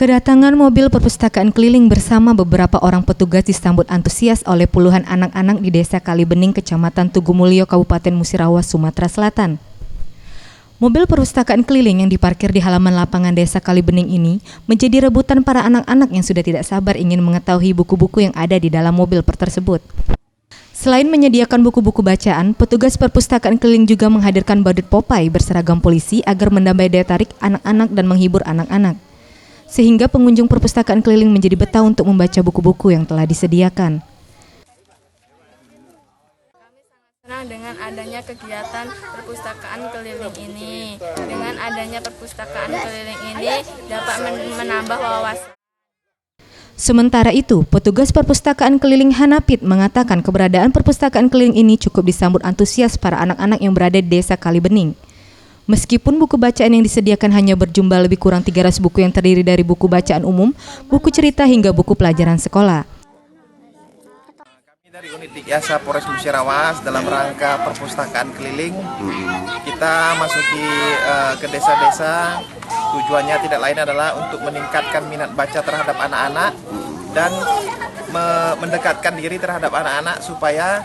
Kedatangan mobil perpustakaan keliling bersama beberapa orang petugas disambut antusias oleh puluhan anak-anak di Desa Kalibening, Kecamatan Tugumulyo, Kabupaten Musirawas, Sumatera Selatan. Mobil perpustakaan keliling yang diparkir di halaman lapangan Desa Kalibening ini menjadi rebutan para anak-anak yang sudah tidak sabar ingin mengetahui buku-buku yang ada di dalam mobil tersebut. Selain menyediakan buku-buku bacaan, petugas perpustakaan keliling juga menghadirkan badut Popeye berseragam polisi agar menambah daya tarik anak-anak dan menghibur anak-anak. Sehingga pengunjung perpustakaan keliling menjadi betah untuk membaca buku-buku yang telah disediakan. Kami sangat senang dengan adanya kegiatan perpustakaan keliling ini. Dengan adanya perpustakaan keliling ini dapat menambah wawasan. Sementara itu, petugas perpustakaan keliling Hanapit mengatakan keberadaan perpustakaan keliling ini cukup disambut antusias para anak-anak yang berada di Desa Kalibening. Meskipun buku bacaan yang disediakan hanya berjumlah lebih kurang 300 buku yang terdiri dari buku bacaan umum, buku cerita hingga buku pelajaran sekolah. Kami dari unit Dikyasa Polres Musirawas dalam rangka perpustakaan keliling, kita masuki ke desa-desa. Tujuannya tidak lain adalah untuk meningkatkan minat baca terhadap anak-anak dan mendekatkan diri terhadap anak-anak supaya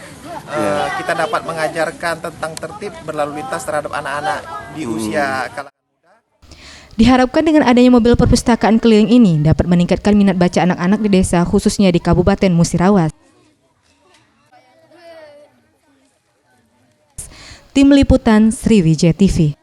kita dapat mengajarkan tentang tertib berlalu lintas terhadap anak-anak di usia kalangan muda. Diharapkan dengan adanya mobil perpustakaan keliling ini dapat meningkatkan minat baca anak-anak di desa, khususnya di Kabupaten Musirawas. Tim Liputan Sriwijaya TV.